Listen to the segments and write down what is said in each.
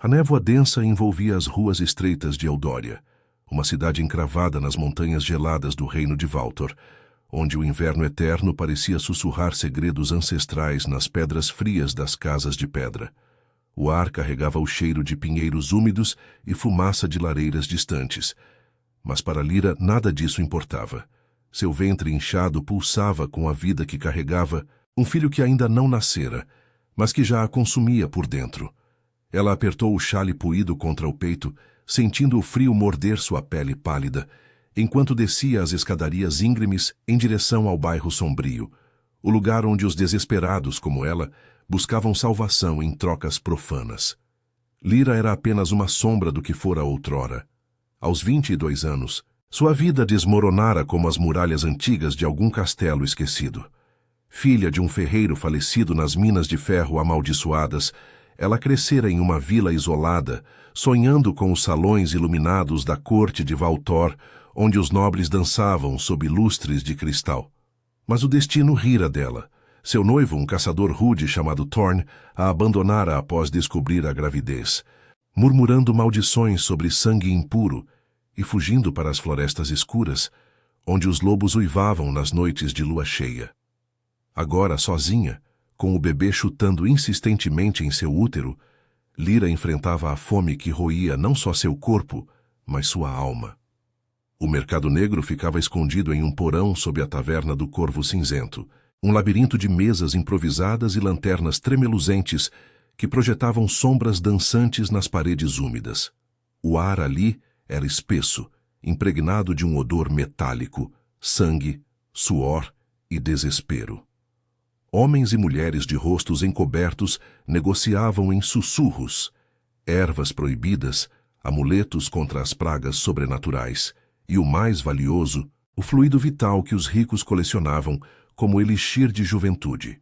A névoa densa envolvia as ruas estreitas de Eldória, uma cidade encravada nas montanhas geladas do reino de Valtor, onde o inverno eterno parecia sussurrar segredos ancestrais nas pedras frias das casas de pedra. O ar carregava o cheiro de pinheiros úmidos e fumaça de lareiras distantes. Mas para Lyra nada disso importava. Seu ventre inchado pulsava com a vida que carregava, um filho que ainda não nascera, mas que já a consumia por dentro. Ela apertou o xale poído contra o peito, sentindo o frio morder sua pele pálida, enquanto descia as escadarias íngremes em direção ao bairro sombrio, o lugar onde os desesperados como ela buscavam salvação em trocas profanas. Lyra era apenas uma sombra do que fora outrora. Aos 22 anos, sua vida desmoronara como as muralhas antigas de algum castelo esquecido. Filha de um ferreiro falecido nas minas de ferro amaldiçoadas, ela crescera em uma vila isolada, sonhando com os salões iluminados da corte de Valtor, onde os nobres dançavam sob lustres de cristal. Mas o destino rira dela. Seu noivo, um caçador rude chamado Thorn, a abandonara após descobrir a gravidez, murmurando maldições sobre sangue impuro e fugindo para as florestas escuras, onde os lobos uivavam nas noites de lua cheia. Agora, sozinha, com o bebê chutando insistentemente em seu útero, Lyra enfrentava a fome que roía não só seu corpo, mas sua alma. O mercado negro ficava escondido em um porão sob a taverna do Corvo Cinzento, um labirinto de mesas improvisadas e lanternas tremeluzentes que projetavam sombras dançantes nas paredes úmidas. O ar ali era espesso, impregnado de um odor metálico, sangue, suor e desespero. Homens e mulheres de rostos encobertos negociavam em sussurros, ervas proibidas, amuletos contra as pragas sobrenaturais e, o mais valioso, o fluido vital que os ricos colecionavam como elixir de juventude.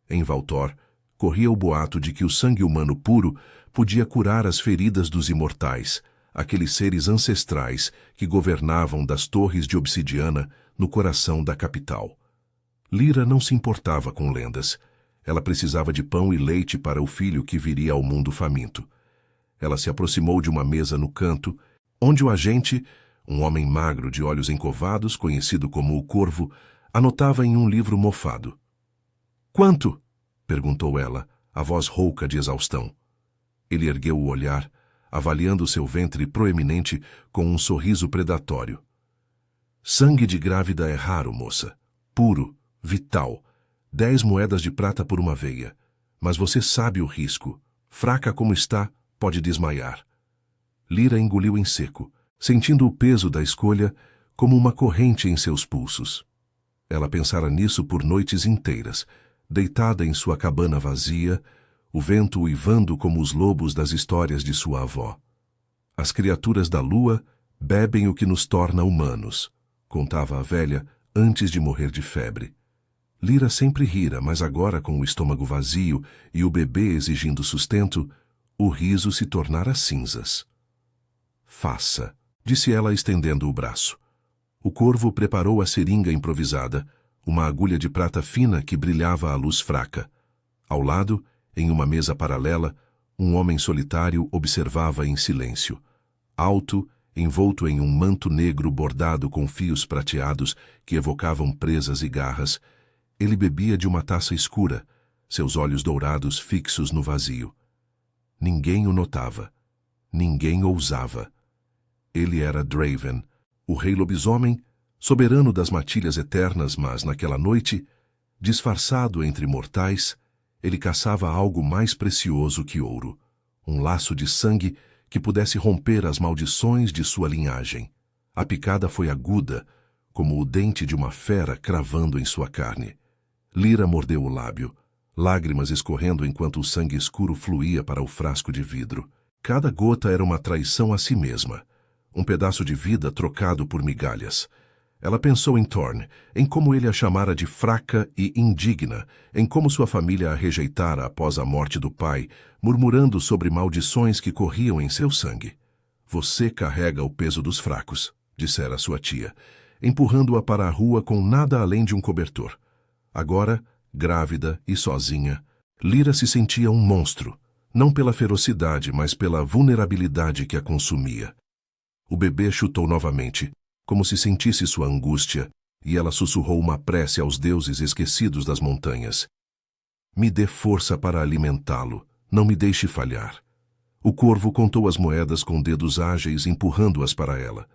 Em Valtor, corria o boato de que o sangue humano puro podia curar as feridas dos imortais, aqueles seres ancestrais que governavam das torres de obsidiana no coração da capital. Lyra não se importava com lendas. Ela precisava de pão e leite para o filho que viria ao mundo faminto. Ela se aproximou de uma mesa no canto, onde o agente, um homem magro de olhos encovados, conhecido como o Corvo, anotava em um livro mofado. "Quanto?" perguntou ela, a voz rouca de exaustão. Ele ergueu o olhar, avaliando seu ventre proeminente com um sorriso predatório. "Sangue de grávida é raro, moça. Puro, vital. 10 moedas de prata por uma veia. Mas você sabe o risco. Fraca como está, pode desmaiar." Lyra engoliu em seco, sentindo o peso da escolha como uma corrente em seus pulsos. Ela pensara nisso por noites inteiras, deitada em sua cabana vazia, o vento uivando como os lobos das histórias de sua avó. "As criaturas da lua bebem o que nos torna humanos", contava a velha antes de morrer de febre. Lyra sempre rira, mas agora, com o estômago vazio e o bebê exigindo sustento, o riso se tornara cinzas. "Faça", disse ela estendendo o braço. O Corvo preparou a seringa improvisada, uma agulha de prata fina que brilhava à luz fraca. Ao lado, em uma mesa paralela, um homem solitário observava em silêncio. Alto, envolto em um manto negro bordado com fios prateados que evocavam presas e garras, ele bebia de uma taça escura, seus olhos dourados fixos no vazio. Ninguém o notava. Ninguém ousava. Ele era Draven, o rei lobisomem, soberano das matilhas eternas, mas naquela noite, disfarçado entre mortais, ele caçava algo mais precioso que ouro, um laço de sangue que pudesse romper as maldições de sua linhagem. A picada foi aguda, como o dente de uma fera cravando em sua carne. Lyra mordeu o lábio, lágrimas escorrendo enquanto o sangue escuro fluía para o frasco de vidro. Cada gota era uma traição a si mesma, um pedaço de vida trocado por migalhas. Ela pensou em Thorn, em como ele a chamara de fraca e indigna, em como sua família a rejeitara após a morte do pai, murmurando sobre maldições que corriam em seu sangue. "Você carrega o peso dos fracos", dissera sua tia, empurrando-a para a rua com nada além de um cobertor. Agora, grávida e sozinha, Lyra se sentia um monstro, não pela ferocidade, mas pela vulnerabilidade que a consumia. O bebê chutou novamente, como se sentisse sua angústia, e ela sussurrou uma prece aos deuses esquecidos das montanhas. Me dê força para alimentá-lo, não me deixe falhar. O corvo contou as moedas com dedos ágeis, empurrando-as para ela.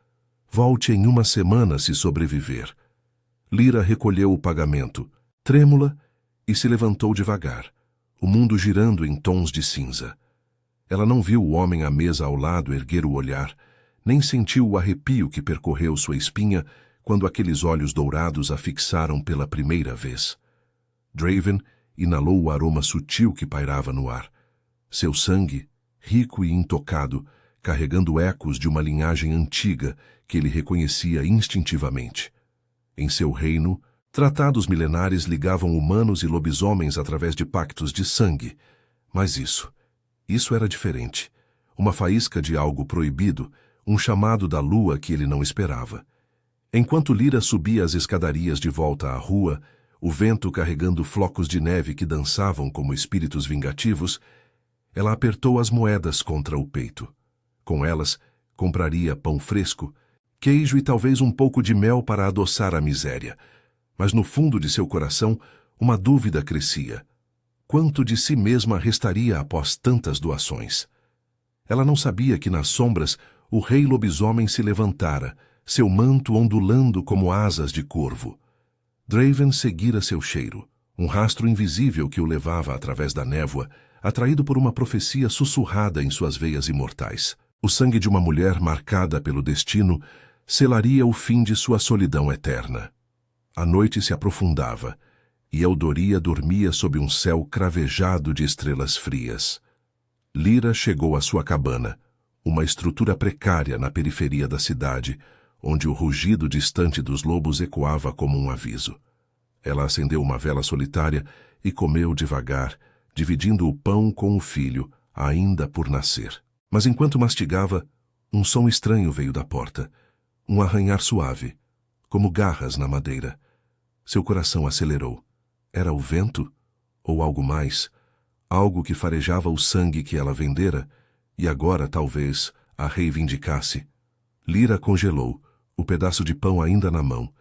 Volte em 1 semana se sobreviver. Lyra recolheu o pagamento, trêmula, e se levantou devagar, o mundo girando em tons de cinza. Ela não viu o homem à mesa ao lado erguer o olhar, nem sentiu o arrepio que percorreu sua espinha quando aqueles olhos dourados a fixaram pela primeira vez. Draven inalou o aroma sutil que pairava no ar. Seu sangue, rico e intocado, carregando ecos de uma linhagem antiga que ele reconhecia instintivamente. Em seu reino, tratados milenares ligavam humanos e lobisomens através de pactos de sangue. Mas isso era diferente. Uma faísca de algo proibido, um chamado da lua que ele não esperava. Enquanto Lyra subia as escadarias de volta à rua, o vento carregando flocos de neve que dançavam como espíritos vingativos, ela apertou as moedas contra o peito. Com elas, compraria pão fresco, queijo e talvez um pouco de mel para adoçar a miséria. Mas no fundo de seu coração, uma dúvida crescia. Quanto de si mesma restaria após tantas doações? Ela não sabia que nas sombras o rei lobisomem se levantara, seu manto ondulando como asas de corvo. Draven seguira seu cheiro, um rastro invisível que o levava através da névoa, atraído por uma profecia sussurrada em suas veias imortais. O sangue de uma mulher marcada pelo destino selaria o fim de sua solidão eterna. A noite se aprofundava, e Eldoria dormia sob um céu cravejado de estrelas frias. Lyra chegou à sua cabana, uma estrutura precária na periferia da cidade, onde o rugido distante dos lobos ecoava como um aviso. Ela acendeu uma vela solitária e comeu devagar, dividindo o pão com o filho, ainda por nascer. Mas enquanto mastigava, um som estranho veio da porta, um arranhar suave, como garras na madeira. Seu coração acelerou. Era o vento? Ou algo mais? Algo que farejava o sangue que ela vendera, e agora, talvez, a reivindicasse. Lyra congelou, o pedaço de pão ainda na mão,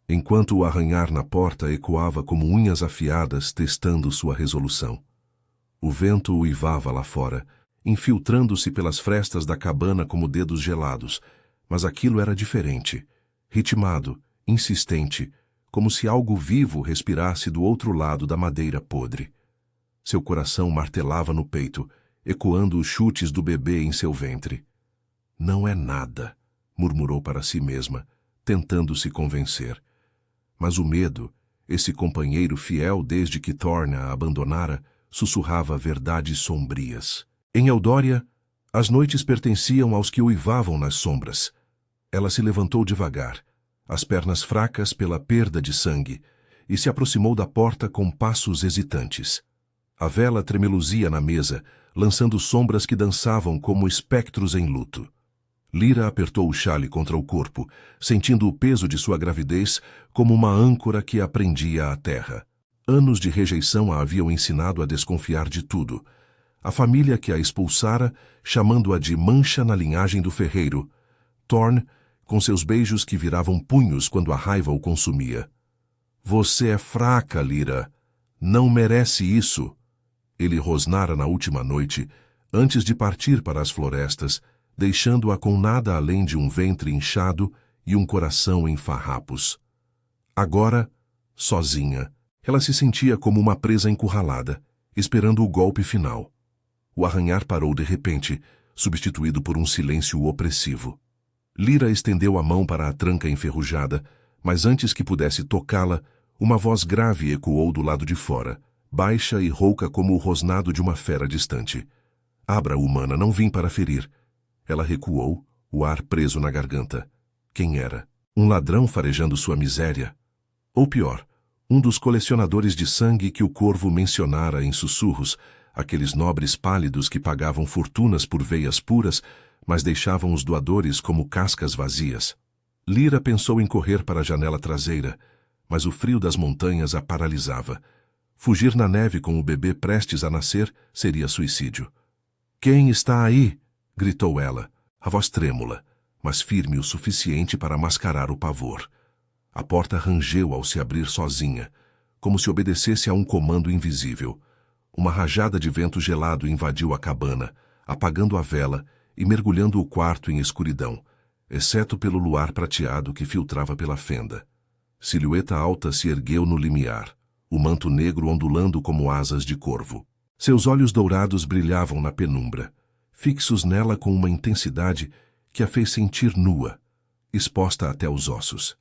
enquanto o arranhar na porta ecoava como unhas afiadas testando sua resolução. O vento uivava lá fora, infiltrando-se pelas frestas da cabana como dedos gelados, mas aquilo era diferente, ritmado, insistente, como se algo vivo respirasse do outro lado da madeira podre. Seu coração martelava no peito, ecoando os chutes do bebê em seu ventre. Não é nada, murmurou para si mesma, tentando se convencer. Mas o medo, esse companheiro fiel desde que Thorn a abandonara, sussurrava verdades sombrias. Em Eldória, as noites pertenciam aos que uivavam nas sombras. Ela se levantou devagar, as pernas fracas pela perda de sangue, e se aproximou da porta com passos hesitantes. A vela tremeluzia na mesa, lançando sombras que dançavam como espectros em luto. Lyra apertou o xale contra o corpo, sentindo o peso de sua gravidez como uma âncora que a prendia à terra. Anos de rejeição a haviam ensinado a desconfiar de tudo. A família que a expulsara, chamando-a de mancha na linhagem do ferreiro. Thorn, com seus beijos que viravam punhos quando a raiva o consumia. Você é fraca, Lyra. Não merece isso. Ele rosnara na última noite, antes de partir para as florestas, deixando-a com nada além de um ventre inchado e um coração em farrapos. Agora, sozinha, ela se sentia como uma presa encurralada, esperando o golpe final. O arranhar parou de repente, substituído por um silêncio opressivo. Lyra estendeu a mão para a tranca enferrujada, mas antes que pudesse tocá-la, uma voz grave ecoou do lado de fora, baixa e rouca como o rosnado de uma fera distante. Abra, humana, não vim para ferir. Ela recuou, o ar preso na garganta. Quem era? Um ladrão farejando sua miséria? Ou pior, um dos colecionadores de sangue que o corvo mencionara em sussurros, aqueles nobres pálidos que pagavam fortunas por veias puras, mas deixavam os doadores como cascas vazias. Lyra pensou em correr para a janela traseira, mas o frio das montanhas a paralisava. Fugir na neve com o bebê prestes a nascer seria suicídio. Quem está aí? Gritou ela, a voz trêmula, mas firme o suficiente para mascarar o pavor. A porta rangeu ao se abrir sozinha, como se obedecesse a um comando invisível. Uma rajada de vento gelado invadiu a cabana, apagando a vela e mergulhando o quarto em escuridão, exceto pelo luar prateado que filtrava pela fenda. Silhueta alta se ergueu no limiar, o manto negro ondulando como asas de corvo. Seus olhos dourados brilhavam na penumbra, fixos nela com uma intensidade que a fez sentir nua, exposta até os ossos.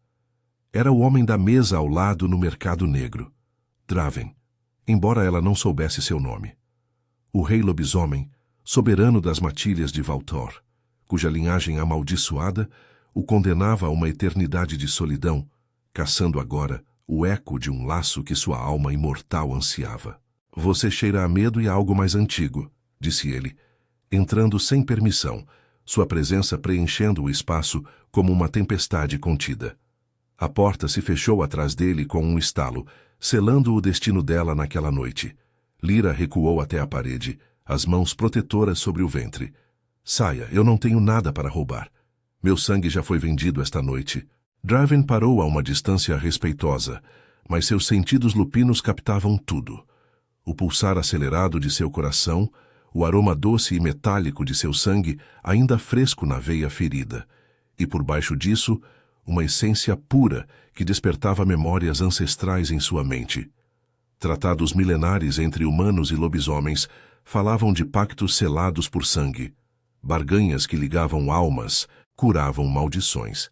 Era o homem da mesa ao lado no mercado negro, Draven, embora ela não soubesse seu nome. O rei lobisomem, soberano das matilhas de Valtor, cuja linhagem amaldiçoada o condenava a uma eternidade de solidão, caçando agora o eco de um laço que sua alma imortal ansiava. Você cheira a medo e a algo mais antigo, disse ele, entrando sem permissão, sua presença preenchendo o espaço como uma tempestade contida. A porta se fechou atrás dele com um estalo, selando o destino dela naquela noite. Lyra recuou até a parede, as mãos protetoras sobre o ventre. Saia, eu não tenho nada para roubar. Meu sangue já foi vendido esta noite. Draven parou a uma distância respeitosa, mas seus sentidos lupinos captavam tudo. O pulsar acelerado de seu coração, o aroma doce e metálico de seu sangue ainda fresco na veia ferida, e por baixo disso, uma essência pura que despertava memórias ancestrais em sua mente. Tratados milenares entre humanos e lobisomens falavam de pactos selados por sangue, barganhas que ligavam almas, curavam maldições.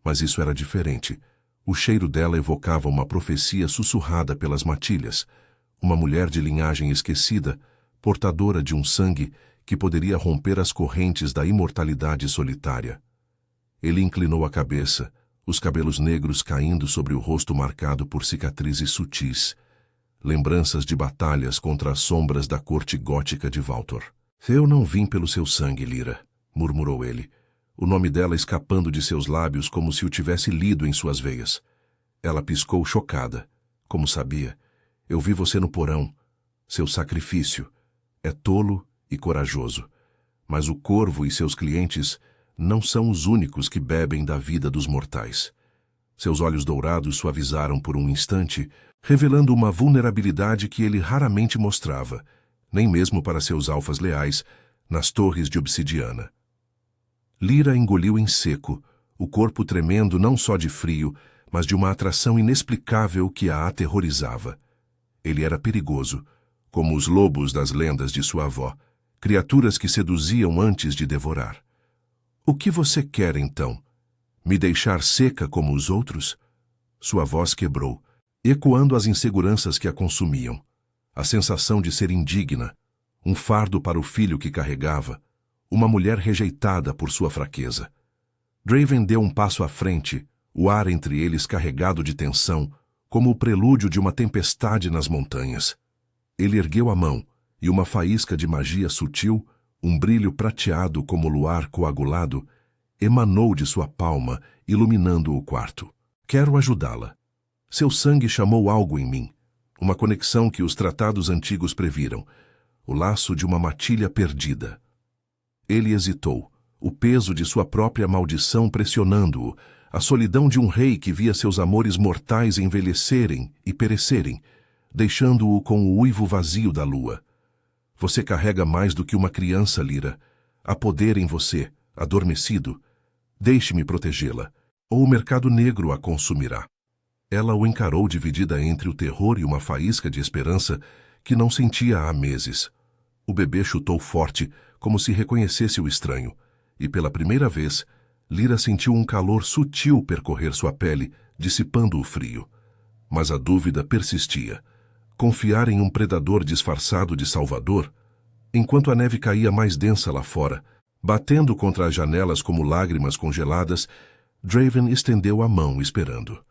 Mas isso era diferente. O cheiro dela evocava uma profecia sussurrada pelas matilhas, uma mulher de linhagem esquecida, portadora de um sangue que poderia romper as correntes da imortalidade solitária. Ele inclinou a cabeça, os cabelos negros caindo sobre o rosto marcado por cicatrizes sutis, lembranças de batalhas contra as sombras da corte gótica de Valtor. Eu não vim pelo seu sangue, Lyra, murmurou ele, o nome dela escapando de seus lábios como se o tivesse lido em suas veias. Ela piscou chocada. Como sabia? Eu vi você no porão. Seu sacrifício. É tolo e corajoso. Mas o corvo e seus clientes não são os únicos que bebem da vida dos mortais. Seus olhos dourados suavizaram por um instante, revelando uma vulnerabilidade que ele raramente mostrava, nem mesmo para seus alfas leais, nas torres de obsidiana. Lyra engoliu em seco, o corpo tremendo não só de frio, mas de uma atração inexplicável que a aterrorizava. Ele era perigoso, como os lobos das lendas de sua avó, criaturas que seduziam antes de devorar. O que você quer, então? Me deixar seca como os outros? Sua voz quebrou, ecoando as inseguranças que a consumiam. A sensação de ser indigna, um fardo para o filho que carregava, uma mulher rejeitada por sua fraqueza. Draven deu um passo à frente, o ar entre eles carregado de tensão, como o prelúdio de uma tempestade nas montanhas. Ele ergueu a mão, e uma faísca de magia sutil, um brilho prateado como luar coagulado, emanou de sua palma, iluminando o quarto. Quero ajudá-la. Seu sangue chamou algo em mim, uma conexão que os tratados antigos previram, o laço de uma matilha perdida. Ele hesitou, o peso de sua própria maldição pressionando-o, a solidão de um rei que via seus amores mortais envelhecerem e perecerem, deixando-o com o uivo vazio da lua. Você carrega mais do que uma criança, Lyra. Há poder em você, adormecido. Deixe-me protegê-la, ou o mercado negro a consumirá. Ela o encarou dividida entre o terror e uma faísca de esperança que não sentia há meses. O bebê chutou forte, como se reconhecesse o estranho, e pela primeira vez, Lyra sentiu um calor sutil percorrer sua pele, dissipando o frio. Mas a dúvida persistia. Confiar em um predador disfarçado de salvador? Enquanto a neve caía mais densa lá fora, batendo contra as janelas como lágrimas congeladas, Draven estendeu a mão esperando.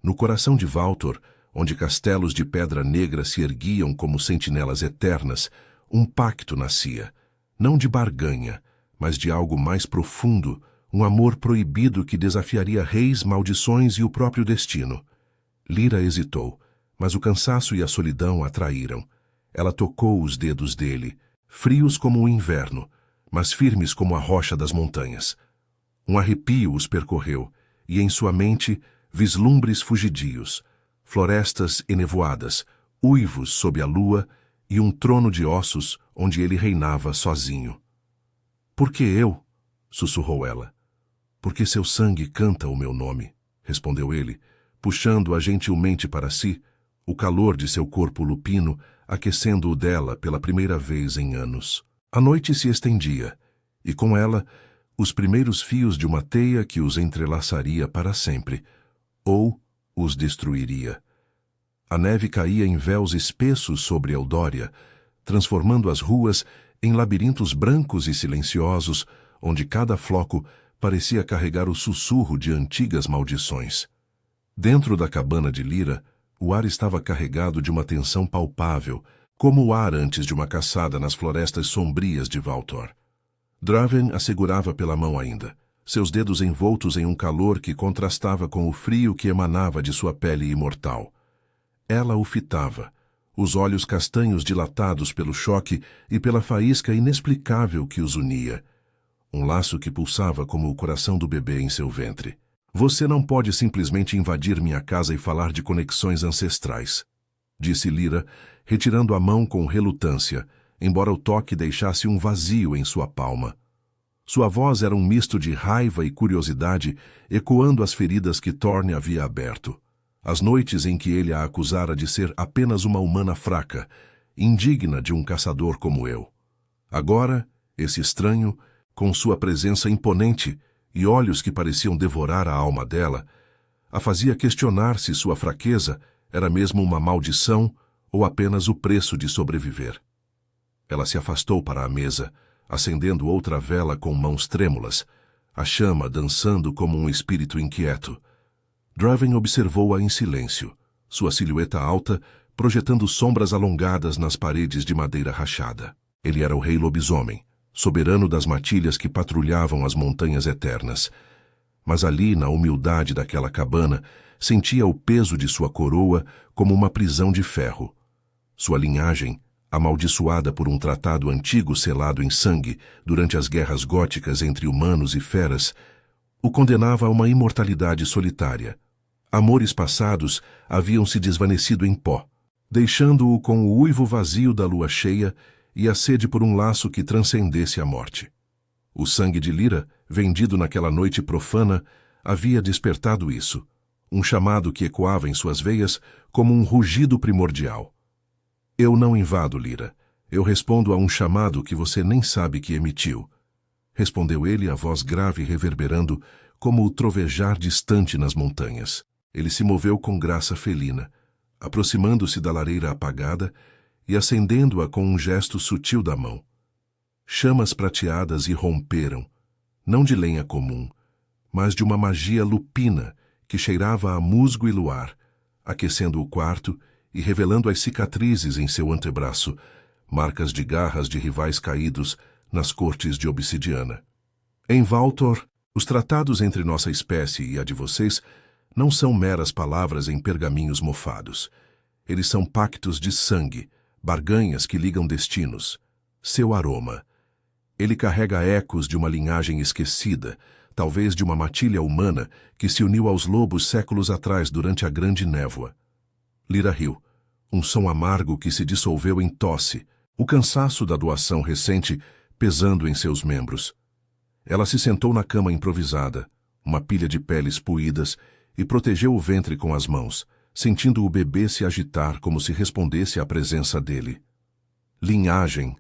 No coração de Valtor, onde castelos de pedra negra se erguiam como sentinelas eternas, um pacto nascia, não de barganha, mas de algo mais profundo, um amor proibido que desafiaria reis, maldições e o próprio destino. Lyra hesitou, mas o cansaço e a solidão a traíram. Ela tocou os dedos dele, frios como o inverno, mas firmes como a rocha das montanhas. Um arrepio os percorreu, e em sua mente vislumbres fugidios, florestas enevoadas, uivos sob a lua e um trono de ossos onde ele reinava sozinho. "Por que eu?" sussurrou ela. "Porque seu sangue canta o meu nome", respondeu ele, puxando-a gentilmente para si, o calor de seu corpo lupino aquecendo o dela pela primeira vez em anos. A noite se estendia, e com ela os primeiros fios de uma teia que os entrelaçaria para sempre, ou os destruiria. A neve caía em véus espessos sobre Eldória, transformando as ruas em labirintos brancos e silenciosos, onde cada floco parecia carregar o sussurro de antigas maldições. Dentro da cabana de Lyra, o ar estava carregado de uma tensão palpável, como o ar antes de uma caçada nas florestas sombrias de Valtor. Draven a segurava pela mão ainda, seus dedos envoltos em um calor que contrastava com o frio que emanava de sua pele imortal. Ela o fitava, os olhos castanhos dilatados pelo choque e pela faísca inexplicável que os unia. Um laço que pulsava como o coração do bebê em seu ventre. "Você não pode simplesmente invadir minha casa e falar de conexões ancestrais", disse Lyra, retirando a mão com relutância, embora o toque deixasse um vazio em sua palma. Sua voz era um misto de raiva e curiosidade, ecoando as feridas que Thorne havia aberto. As noites em que ele a acusara de ser apenas uma humana fraca, indigna de um caçador como eu. Agora, esse estranho, com sua presença imponente e olhos que pareciam devorar a alma dela, a fazia questionar se sua fraqueza era mesmo uma maldição ou apenas o preço de sobreviver. Ela se afastou para a mesa, acendendo outra vela com mãos trêmulas, a chama dançando como um espírito inquieto. Draven observou-a em silêncio, sua silhueta alta projetando sombras alongadas nas paredes de madeira rachada. Ele era o rei lobisomem, soberano das matilhas que patrulhavam as montanhas eternas. Mas ali, na humildade daquela cabana, sentia o peso de sua coroa como uma prisão de ferro. Sua linhagem, amaldiçoada por um tratado antigo selado em sangue durante as guerras góticas entre humanos e feras, o condenava a uma imortalidade solitária. Amores passados haviam se desvanecido em pó, deixando-o com o uivo vazio da lua cheia e a sede por um laço que transcendesse a morte. O sangue de Lyra, vendido naquela noite profana, havia despertado isso, um chamado que ecoava em suas veias como um rugido primordial. "Eu não invado, Lyra. Eu respondo a um chamado que você nem sabe que emitiu", respondeu ele, a voz grave reverberando como o trovejar distante nas montanhas. Ele se moveu com graça felina, aproximando-se da lareira apagada e acendendo-a com um gesto sutil da mão. Chamas prateadas irromperam, não de lenha comum, mas de uma magia lupina que cheirava a musgo e luar, aquecendo o quarto e revelando as cicatrizes em seu antebraço, marcas de garras de rivais caídos nas cortes de obsidiana. "Em Valtor, os tratados entre nossa espécie e a de vocês não são meras palavras em pergaminhos mofados. Eles são pactos de sangue, barganhas que ligam destinos. Seu aroma. Ele carrega ecos de uma linhagem esquecida, talvez de uma matilha humana que se uniu aos lobos séculos atrás durante a Grande Névoa." Lyra riu, um som amargo que se dissolveu em tosse, o cansaço da doação recente pesando em seus membros. Ela se sentou na cama improvisada, uma pilha de peles puídas, e protegeu o ventre com as mãos, sentindo o bebê se agitar como se respondesse à presença dele. "Linhagem.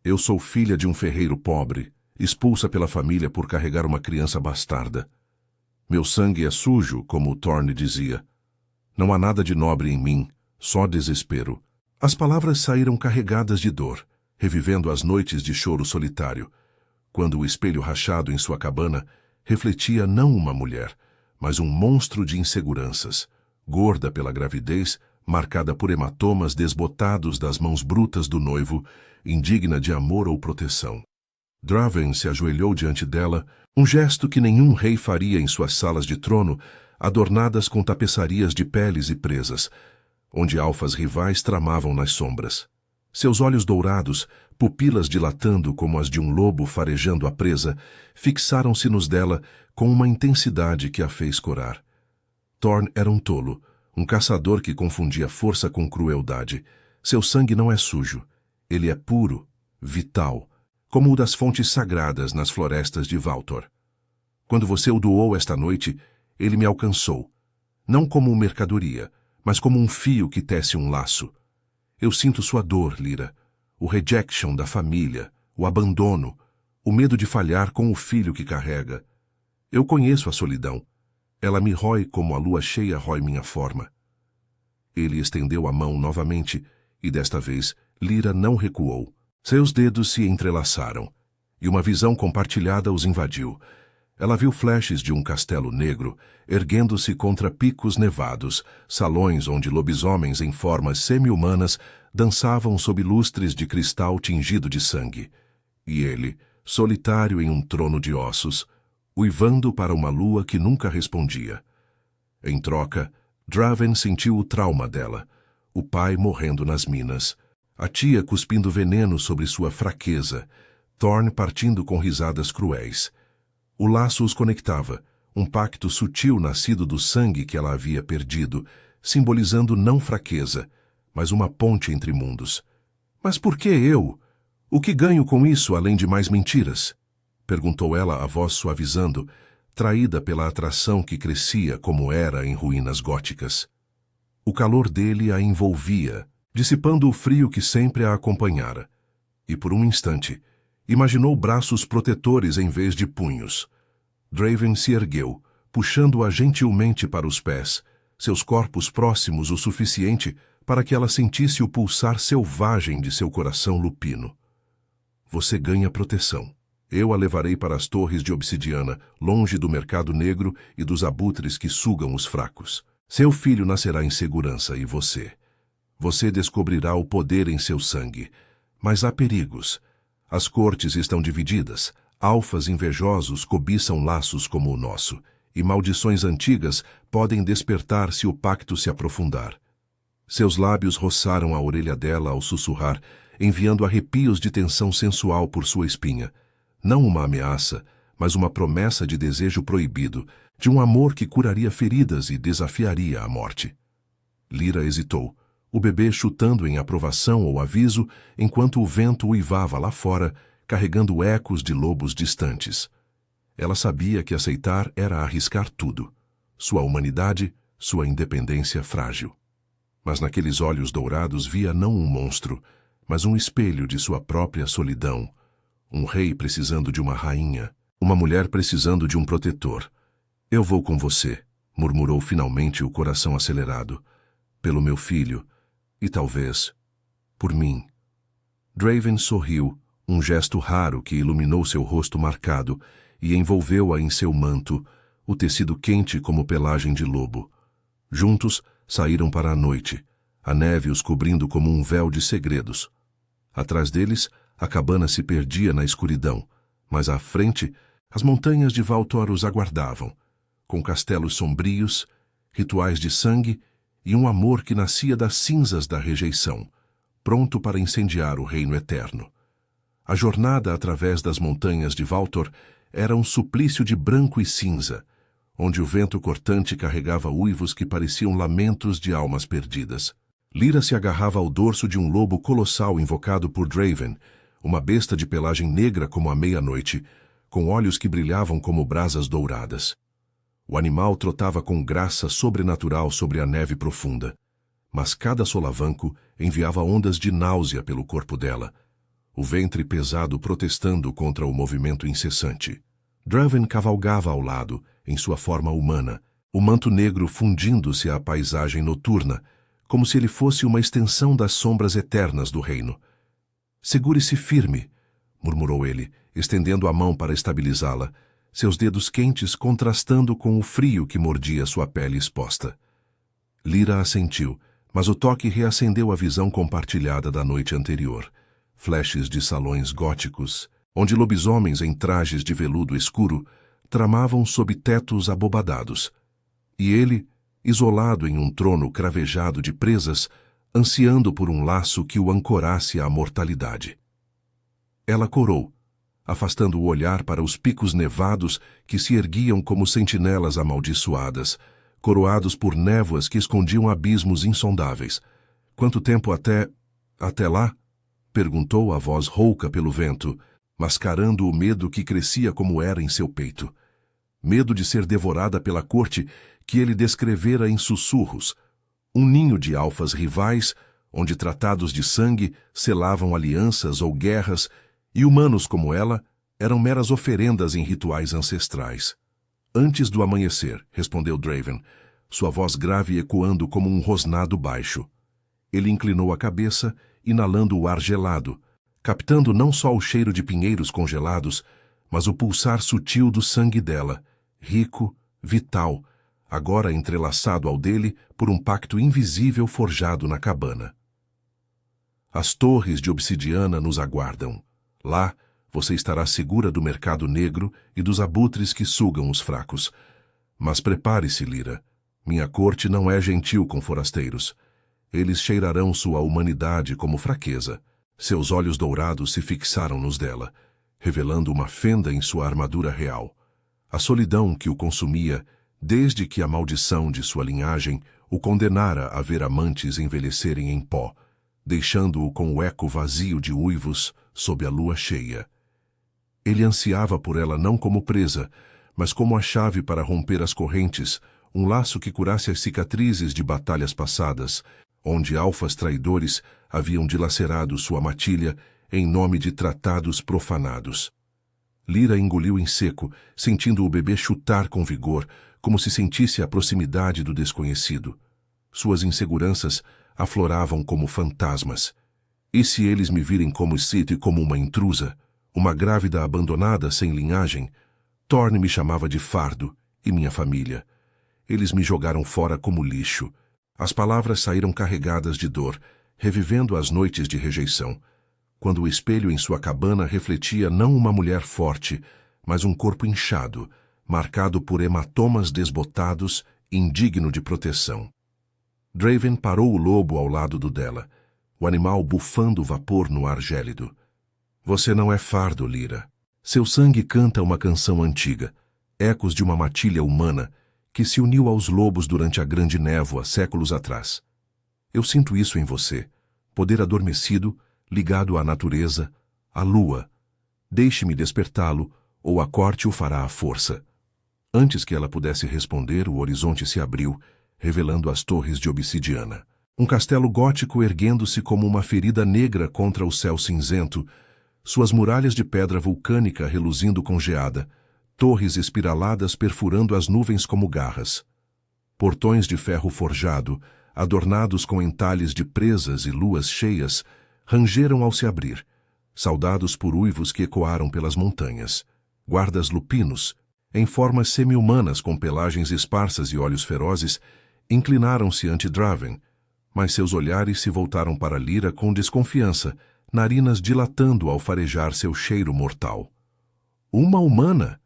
Eu sou filha de um ferreiro pobre, expulsa pela família por carregar uma criança bastarda. Meu sangue é sujo, como o Thorne dizia. Não há nada de nobre em mim, só desespero." As palavras saíram carregadas de dor, revivendo as noites de choro solitário, quando o espelho rachado em sua cabana refletia não uma mulher, mas um monstro de inseguranças, gorda pela gravidez, marcada por hematomas desbotados das mãos brutas do noivo, indigna de amor ou proteção. Draven se ajoelhou diante dela, um gesto que nenhum rei faria em suas salas de trono, adornadas com tapeçarias de peles e presas, onde alfas rivais tramavam nas sombras. Seus olhos dourados pupilas dilatando como as de um lobo farejando a presa, fixaram-se nos dela com uma intensidade que a fez corar. Thorn era um tolo, um caçador que confundia força com crueldade. Seu sangue não é sujo. Ele é puro, vital, como o das fontes sagradas nas florestas de Valtor. Quando você o doou esta noite, ele me alcançou. Não como mercadoria, mas como um fio que tece um laço. Eu sinto sua dor, Lyra. O rejection da família, o abandono, o medo de falhar com o filho que carrega. Eu conheço a solidão. Ela me rói como a lua cheia rói minha forma. Ele estendeu a mão novamente, e desta vez Lyra não recuou. Seus dedos se entrelaçaram, e uma visão compartilhada os invadiu. Ela viu flashes de um castelo negro, erguendo-se contra picos nevados, salões onde lobisomens em formas semi-humanas dançavam sob lustres de cristal tingido de sangue. E ele, solitário em um trono de ossos, uivando para uma lua que nunca respondia. Em troca, Draven sentiu o trauma dela, o pai morrendo nas minas, a tia cuspindo veneno sobre sua fraqueza, Thorn partindo com risadas cruéis. O laço os conectava, um pacto sutil nascido do sangue que ela havia perdido, simbolizando não fraqueza, mas uma ponte entre mundos. Mas por que eu? O que ganho com isso além de mais mentiras? Perguntou ela, a voz suavizando, traída pela atração que crescia como era em ruínas góticas. O calor dele a envolvia, dissipando o frio que sempre a acompanhara. E por um instante, imaginou braços protetores em vez de punhos. Draven se ergueu, puxando-a gentilmente para os pés, seus corpos próximos o suficiente para que ela sentisse o pulsar selvagem de seu coração lupino. Você ganha proteção. Eu a levarei para as torres de obsidiana, longe do mercado negro e dos abutres que sugam os fracos. Seu filho nascerá em segurança e você. Você descobrirá o poder em seu sangue. Mas há perigos. As cortes estão divididas. Alfas invejosos cobiçam laços como o nosso. E maldições antigas podem despertar se o pacto se aprofundar. Seus lábios roçaram a orelha dela ao sussurrar, enviando arrepios de tensão sensual por sua espinha. Não uma ameaça, mas uma promessa de desejo proibido, de um amor que curaria feridas e desafiaria a morte. Lyra hesitou, o bebê chutando em aprovação ou aviso, enquanto o vento uivava lá fora, carregando ecos de lobos distantes. Ela sabia que aceitar era arriscar tudo. Sua humanidade, sua independência frágil. Mas naqueles olhos dourados via não um monstro, mas um espelho de sua própria solidão. Um rei precisando de uma rainha, uma mulher precisando de um protetor. Eu vou com você, murmurou finalmente o coração acelerado. Pelo meu filho, e talvez, por mim. Draven sorriu, um gesto raro que iluminou seu rosto marcado e envolveu-a em seu manto, o tecido quente como pelagem de lobo. Juntos, saíram para a noite, a neve os cobrindo como um véu de segredos. Atrás deles, a cabana se perdia na escuridão, mas à frente, as montanhas de Valtor os aguardavam, com castelos sombrios, rituais de sangue e um amor que nascia das cinzas da rejeição, pronto para incendiar o reino eterno. A jornada através das montanhas de Valtor era um suplício de branco e cinza, onde o vento cortante carregava uivos que pareciam lamentos de almas perdidas. Lyra se agarrava ao dorso de um lobo colossal invocado por Draven, uma besta de pelagem negra como a meia-noite, com olhos que brilhavam como brasas douradas. O animal trotava com graça sobrenatural sobre a neve profunda, mas cada solavanco enviava ondas de náusea pelo corpo dela, o ventre pesado protestando contra o movimento incessante. Draven cavalgava ao lado, em sua forma humana, o manto negro fundindo-se à paisagem noturna, como se ele fosse uma extensão das sombras eternas do reino. Segure-se firme, murmurou ele, estendendo a mão para estabilizá-la, seus dedos quentes contrastando com o frio que mordia sua pele exposta. Lyra assentiu, mas o toque reacendeu a visão compartilhada da noite anterior. Flashes de salões góticos, onde lobisomens em trajes de veludo escuro tramavam sob tetos abobadados. E ele, isolado em um trono cravejado de presas, ansiando por um laço que o ancorasse à mortalidade. Ela corou, afastando o olhar para os picos nevados que se erguiam como sentinelas amaldiçoadas, coroados por névoas que escondiam abismos insondáveis. Quanto tempo até lá? Perguntou a voz rouca pelo vento, mascarando o medo que crescia como era em seu peito. Medo de ser devorada pela corte que ele descrevera em sussurros. Um ninho de alfas rivais, onde tratados de sangue selavam alianças ou guerras, e humanos como ela eram meras oferendas em rituais ancestrais. Antes do amanhecer, respondeu Draven, sua voz grave ecoando como um rosnado baixo. Ele inclinou a cabeça, inalando o ar gelado, captando não só o cheiro de pinheiros congelados, mas o pulsar sutil do sangue dela, rico, vital, agora entrelaçado ao dele por um pacto invisível forjado na cabana. As torres de obsidiana nos aguardam. Lá, você estará segura do mercado negro e dos abutres que sugam os fracos. Mas prepare-se, Lyra. Minha corte não é gentil com forasteiros. Eles cheirarão sua humanidade como fraqueza. Seus olhos dourados se fixaram nos dela, revelando uma fenda em sua armadura real. A solidão que o consumia, desde que a maldição de sua linhagem o condenara a ver amantes envelhecerem em pó, deixando-o com o eco vazio de uivos sob a lua cheia. Ele ansiava por ela não como presa, mas como a chave para romper as correntes, um laço que curasse as cicatrizes de batalhas passadas, onde alfas traidores haviam dilacerado sua matilha em nome de tratados profanados. Lyra engoliu em seco, sentindo o bebê chutar com vigor, como se sentisse a proximidade do desconhecido. Suas inseguranças afloravam como fantasmas. E se eles me virem como Cid e como uma intrusa, uma grávida abandonada sem linhagem? Thorne me chamava de fardo, e minha família. Eles me jogaram fora como lixo. As palavras saíram carregadas de dor, revivendo as noites de rejeição, quando o espelho em sua cabana refletia não uma mulher forte, mas um corpo inchado, marcado por hematomas desbotados, indigno de proteção. Draven parou o lobo ao lado do dela, o animal bufando vapor no ar gélido. Você não é fardo, Lyra. Seu sangue canta uma canção antiga, ecos de uma matilha humana que se uniu aos lobos durante a grande névoa séculos atrás. Eu sinto isso em você, poder adormecido, ligado à natureza, à lua. Deixe-me despertá-lo, ou a corte o fará à força. Antes que ela pudesse responder, o horizonte se abriu, revelando as torres de obsidiana. Um castelo gótico erguendo-se como uma ferida negra contra o céu cinzento, suas muralhas de pedra vulcânica reluzindo com geada, torres espiraladas perfurando as nuvens como garras. Portões de ferro forjado, adornados com entalhes de presas e luas cheias, rangeram ao se abrir, saudados por uivos que ecoaram pelas montanhas. Guardas lupinos, em formas semi-humanas com pelagens esparsas e olhos ferozes, inclinaram-se ante Draven, mas seus olhares se voltaram para Lyra com desconfiança, narinas dilatando ao farejar seu cheiro mortal. Uma humana!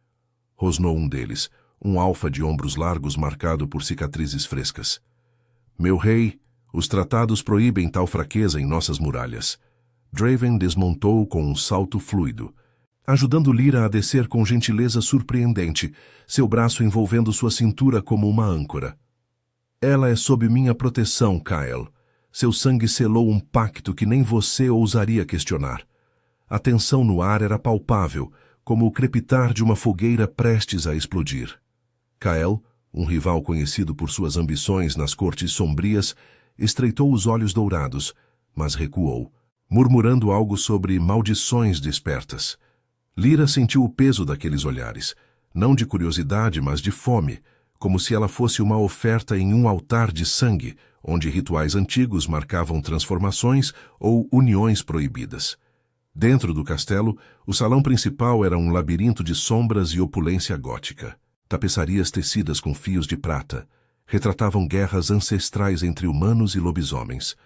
Rosnou um deles, um alfa de ombros largos marcado por cicatrizes frescas. Meu rei, os tratados proíbem tal fraqueza em nossas muralhas. Draven desmontou com um salto fluido, ajudando Lyra a descer com gentileza surpreendente, seu braço envolvendo sua cintura como uma âncora. Ela é sob minha proteção, Kael. Seu sangue selou um pacto que nem você ousaria questionar. A tensão no ar era palpável, como o crepitar de uma fogueira prestes a explodir. Kael, um rival conhecido por suas ambições nas cortes sombrias, estreitou os olhos dourados, mas recuou, murmurando algo sobre maldições despertas. Lyra sentiu o peso daqueles olhares, não de curiosidade, mas de fome, como se ela fosse uma oferta em um altar de sangue, onde rituais antigos marcavam transformações ou uniões proibidas. Dentro do castelo, o salão principal era um labirinto de sombras e opulência gótica. Tapeçarias tecidas com fios de prata retratavam guerras ancestrais entre humanos e lobisomens.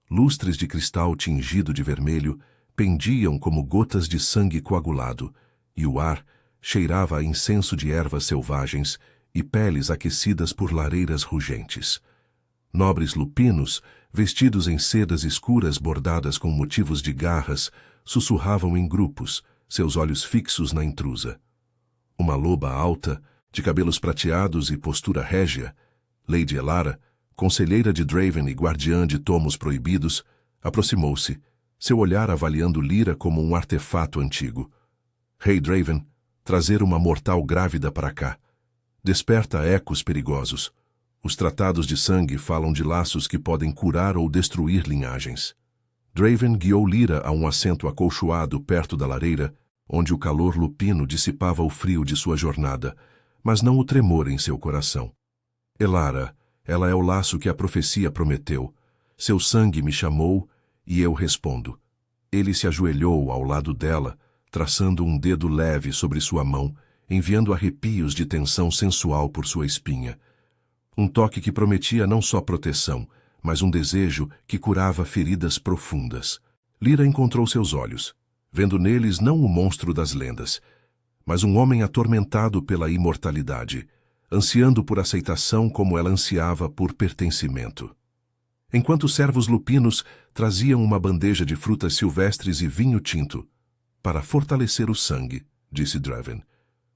Lustres de cristal tingido de vermelho pendiam como gotas de sangue coagulado, e o ar cheirava a incenso de ervas selvagens e peles aquecidas por lareiras rugentes. Nobres lupinos, vestidos em sedas escuras bordadas com motivos de garras, sussurravam em grupos, seus olhos fixos na intrusa. Uma loba alta, de cabelos prateados e postura régia, Lady Elara, conselheira de Draven e guardiã de tomos proibidos, aproximou-se, seu olhar avaliando Lyra como um artefato antigo. Rei Draven, trazer uma mortal grávida para cá. Desperta ecos perigosos. Os tratados de sangue falam de laços que podem curar ou destruir linhagens. Draven guiou Lyra a um assento acolchoado perto da lareira, onde o calor lupino dissipava o frio de sua jornada, mas não o tremor em seu coração. Elara, ela é o laço que a profecia prometeu. Seu sangue me chamou, e eu respondo. Ele se ajoelhou ao lado dela, traçando um dedo leve sobre sua mão, enviando arrepios de tensão sensual por sua espinha. Um toque que prometia não só proteção, mas um desejo que curava feridas profundas. Lyra encontrou seus olhos, vendo neles não o monstro das lendas, mas um homem atormentado pela imortalidade, ansiando por aceitação como ela ansiava por pertencimento. Enquanto os servos lupinos traziam uma bandeja de frutas silvestres e vinho tinto, para fortalecer o sangue, disse Draven.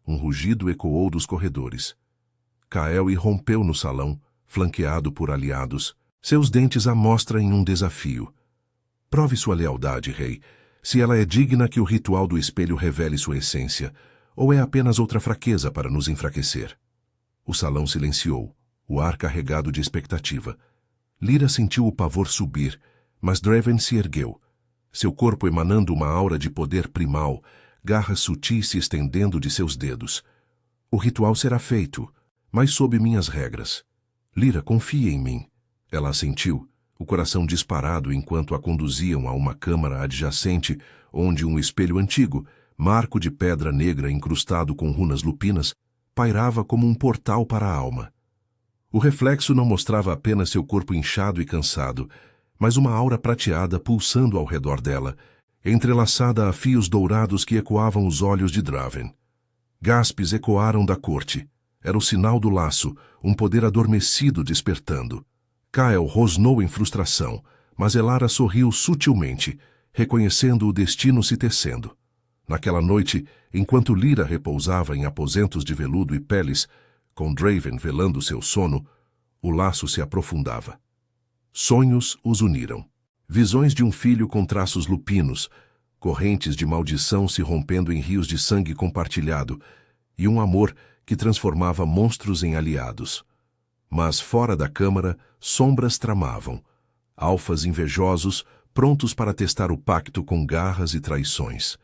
Um rugido ecoou dos corredores. Kael irrompeu no salão, flanqueado por aliados, seus dentes à mostra em um desafio. Prove sua lealdade, rei, se ela é digna que o ritual do espelho revele sua essência, ou é apenas outra fraqueza para nos enfraquecer. O salão silenciou, o ar carregado de expectativa. Lyra sentiu o pavor subir, mas Draven se ergueu, seu corpo emanando uma aura de poder primal, garras sutis se estendendo de seus dedos. O ritual será feito, mas sob minhas regras. Lyra, confia em mim. Ela assentiu, o coração disparado enquanto a conduziam a uma câmara adjacente, onde um espelho antigo, marco de pedra negra incrustado com runas lupinas, pairava como um portal para a alma. O reflexo não mostrava apenas seu corpo inchado e cansado, mas uma aura prateada pulsando ao redor dela, entrelaçada a fios dourados que ecoavam os olhos de Draven. Gaspes ecoaram da corte. Era o sinal do laço, um poder adormecido despertando. Kael rosnou em frustração, mas Elara sorriu sutilmente, reconhecendo o destino se tecendo. Naquela noite, enquanto Lyra repousava em aposentos de veludo e peles, com Draven velando seu sono, o laço se aprofundava. Sonhos os uniram. Visões de um filho com traços lupinos, correntes de maldição se rompendo em rios de sangue compartilhado, e um amor que transformava monstros em aliados. Mas fora da câmara, sombras tramavam, alfas invejosos, prontos para testar o pacto com garras e traições.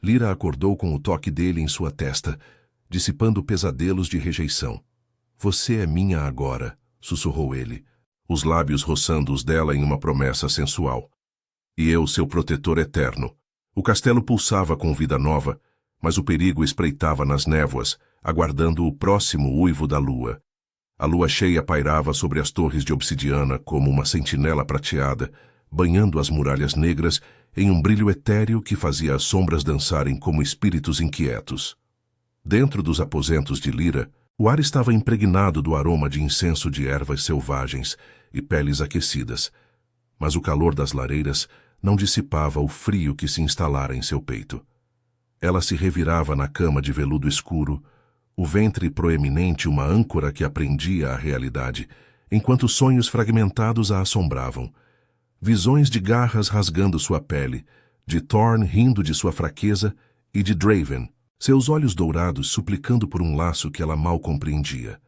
Lyra acordou com o toque dele em sua testa, dissipando pesadelos de rejeição. Você é minha agora, sussurrou ele, os lábios roçando os dela em uma promessa sensual. E eu, seu protetor eterno. O castelo pulsava com vida nova, mas o perigo espreitava nas névoas, aguardando o próximo uivo da lua. A lua cheia pairava sobre as torres de obsidiana como uma sentinela prateada, banhando as muralhas negras em um brilho etéreo que fazia as sombras dançarem como espíritos inquietos. Dentro dos aposentos de Lyra, o ar estava impregnado do aroma de incenso de ervas selvagens e peles aquecidas, mas o calor das lareiras não dissipava o frio que se instalara em seu peito. Ela se revirava na cama de veludo escuro, o ventre proeminente uma âncora que aprendia a realidade, enquanto sonhos fragmentados a assombravam. Visões de garras rasgando sua pele, de Thorn rindo de sua fraqueza e de Draven, seus olhos dourados suplicando por um laço que ela mal compreendia.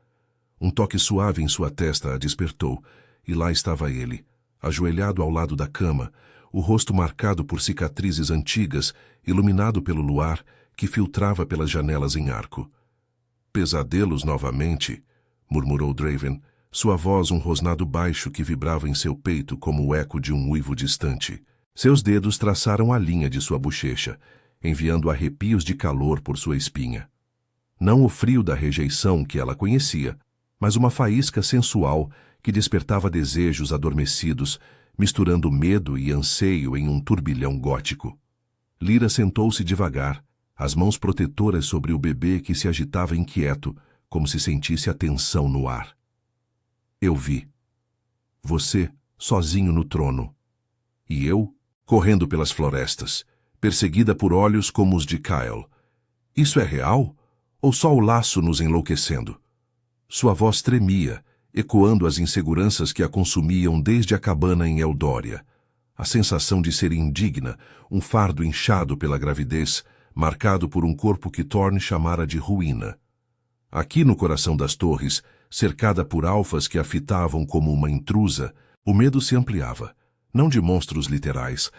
Um toque suave em sua testa a despertou, e lá estava ele, ajoelhado ao lado da cama, o rosto marcado por cicatrizes antigas, iluminado pelo luar que filtrava pelas janelas em arco. Pesadelos novamente, murmurou Draven, sua voz um rosnado baixo que vibrava em seu peito como o eco de um uivo distante. Seus dedos traçaram a linha de sua bochecha, enviando arrepios de calor por sua espinha. Não o frio da rejeição que ela conhecia, mas uma faísca sensual que despertava desejos adormecidos, misturando medo e anseio em um turbilhão gótico. Lyra sentou-se devagar, as mãos protetoras sobre o bebê que se agitava inquieto, como se sentisse a tensão no ar. Eu vi. Você, sozinho no trono. E eu, correndo pelas florestas, perseguida por olhos como os de Kyle. Isso é real? Ou só o laço nos enlouquecendo? Sua voz tremia, ecoando as inseguranças que a consumiam desde a cabana em Eldória. A sensação de ser indigna, um fardo inchado pela gravidez, marcado por um corpo que Thorne chamara de ruína. Aqui no coração das torres, cercada por alfas que a fitavam como uma intrusa, o medo se ampliava, não de monstros literais,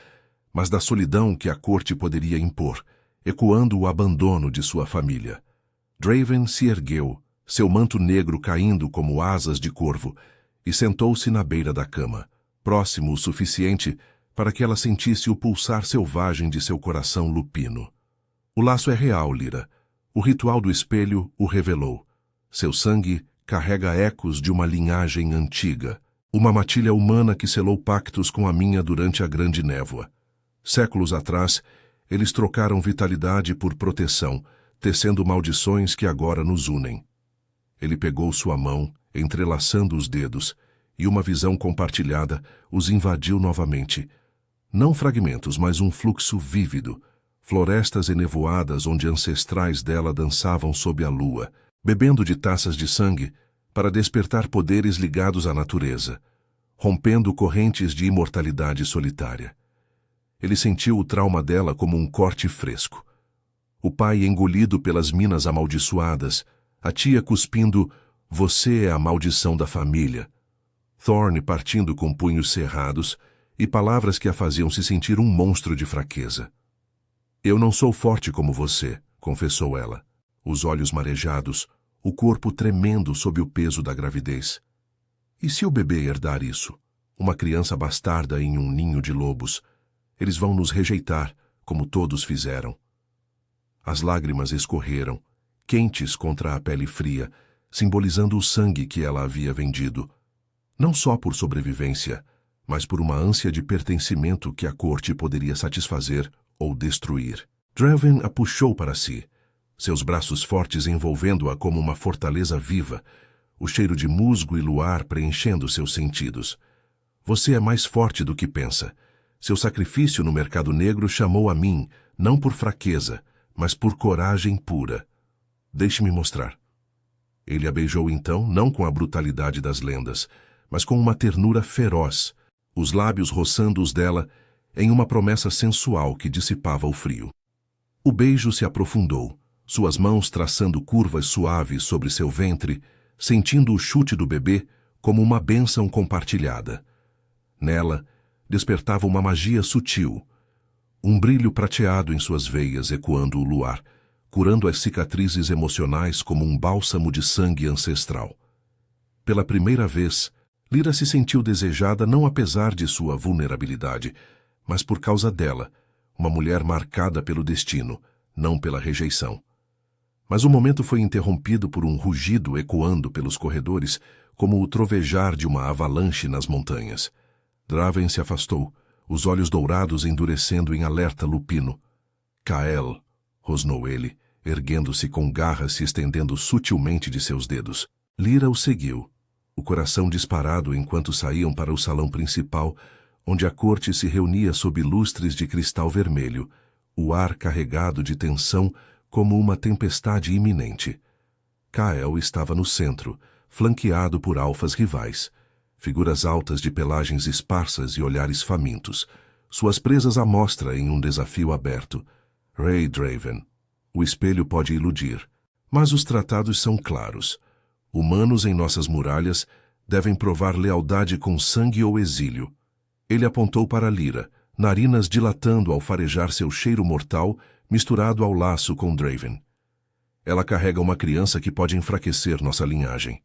mas da solidão que a corte poderia impor, ecoando o abandono de sua família. Draven se ergueu, seu manto negro caindo como asas de corvo, e sentou-se na beira da cama, próximo o suficiente para que ela sentisse o pulsar selvagem de seu coração lupino. O laço é real, Lyra. O ritual do espelho o revelou. Seu sangue carrega ecos de uma linhagem antiga, uma matilha humana que selou pactos com a minha durante a Grande Névoa. Séculos atrás, eles trocaram vitalidade por proteção, tecendo maldições que agora nos unem. Ele pegou sua mão, entrelaçando os dedos, e uma visão compartilhada os invadiu novamente. Não fragmentos, mas um fluxo vívido, florestas enevoadas onde ancestrais dela dançavam sob a lua, bebendo de taças de sangue para despertar poderes ligados à natureza, rompendo correntes de imortalidade solitária. Ele sentiu o trauma dela como um corte fresco. O pai engolido pelas minas amaldiçoadas, a tia cuspindo, "Você é a maldição da família." Thorne partindo com punhos cerrados e palavras que a faziam se sentir um monstro de fraqueza. "Eu não sou forte como você", confessou ela, os olhos marejados, o corpo tremendo sob o peso da gravidez. E se o bebê herdar isso? Uma criança bastarda em um ninho de lobos. Eles vão nos rejeitar, como todos fizeram. As lágrimas escorreram, quentes contra a pele fria, simbolizando o sangue que ela havia vendido. Não só por sobrevivência, mas por uma ânsia de pertencimento que a corte poderia satisfazer ou destruir. Draven a puxou para si, seus braços fortes envolvendo-a como uma fortaleza viva, o cheiro de musgo e luar preenchendo seus sentidos. "Você é mais forte do que pensa. Seu sacrifício no mercado negro chamou a mim, não por fraqueza, mas por coragem pura. Deixe-me mostrar." Ele a beijou então, não com a brutalidade das lendas, mas com uma ternura feroz, os lábios roçando os dela em uma promessa sensual que dissipava o frio. O beijo se aprofundou, suas mãos traçando curvas suaves sobre seu ventre, sentindo o chute do bebê como uma bênção compartilhada. Nela, despertava uma magia sutil, um brilho prateado em suas veias ecoando o luar, curando as cicatrizes emocionais como um bálsamo de sangue ancestral. Pela primeira vez, Lyra se sentiu desejada não apesar de sua vulnerabilidade, mas por causa dela, uma mulher marcada pelo destino, não pela rejeição. Mas o momento foi interrompido por um rugido ecoando pelos corredores, como o trovejar de uma avalanche nas montanhas. Draven se afastou, os olhos dourados endurecendo em alerta lupino. "Kael", rosnou ele, erguendo-se com garras se estendendo sutilmente de seus dedos. Lyra o seguiu, o coração disparado enquanto saíam para o salão principal, onde a corte se reunia sob lustres de cristal vermelho, o ar carregado de tensão como uma tempestade iminente. Kael estava no centro, flanqueado por alfas rivais, figuras altas de pelagens esparsas e olhares famintos, suas presas à mostra em um desafio aberto. Rei Draven. O espelho pode iludir, mas os tratados são claros. Humanos em nossas muralhas devem provar lealdade com sangue ou exílio. Ele apontou para Lyra, narinas dilatando ao farejar seu cheiro mortal, misturado ao laço com Draven. "Ela carrega uma criança que pode enfraquecer nossa linhagem.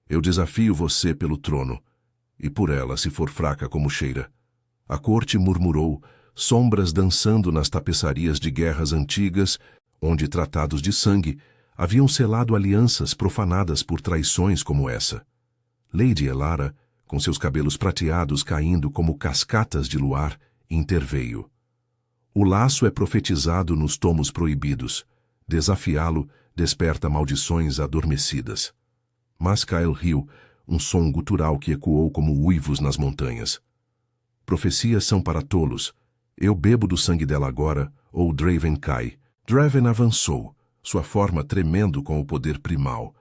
Eu desafio você pelo trono, e por ela se for fraca como cheira." A corte murmurou, sombras dançando nas tapeçarias de guerras antigas, onde tratados de sangue haviam selado alianças profanadas por traições como essa. Lady Elara, com seus cabelos prateados caindo como cascatas de luar, interveio. "O laço é profetizado nos tomos proibidos. Desafiá-lo desperta maldições adormecidas." Mas Kael riu, um som gutural que ecoou como uivos nas montanhas. "Profecias são para tolos. Eu bebo do sangue dela agora, ou Draven cai. Draven avançou, sua forma tremendo com o poder primal.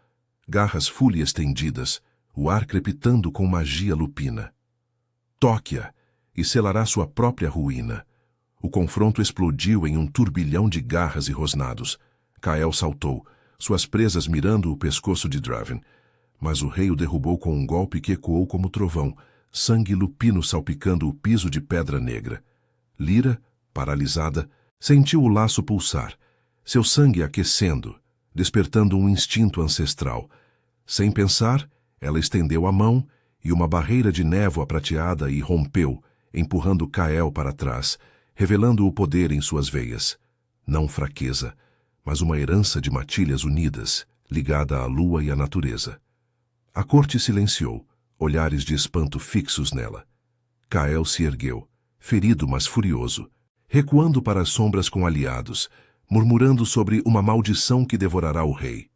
Garras fully estendidas, o ar crepitando com magia lupina. Toque-a, e selará sua própria ruína. O confronto explodiu em um turbilhão de garras e rosnados. Kael saltou, suas presas mirando o pescoço de Draven. Mas o rei o derrubou com um golpe que ecoou como trovão, sangue lupino salpicando o piso de pedra negra. Lyra, paralisada, sentiu o laço pulsar, seu sangue aquecendo, despertando um instinto ancestral. Sem pensar, ela estendeu a mão e uma barreira de névoa prateada irrompeu, empurrando Kael para trás, revelando o poder em suas veias. Não fraqueza, mas uma herança de matilhas unidas, ligada à lua e à natureza. A corte silenciou, olhares de espanto fixos nela. Kael se ergueu, ferido mas furioso, recuando para as sombras com aliados, murmurando sobre uma maldição que devorará o rei.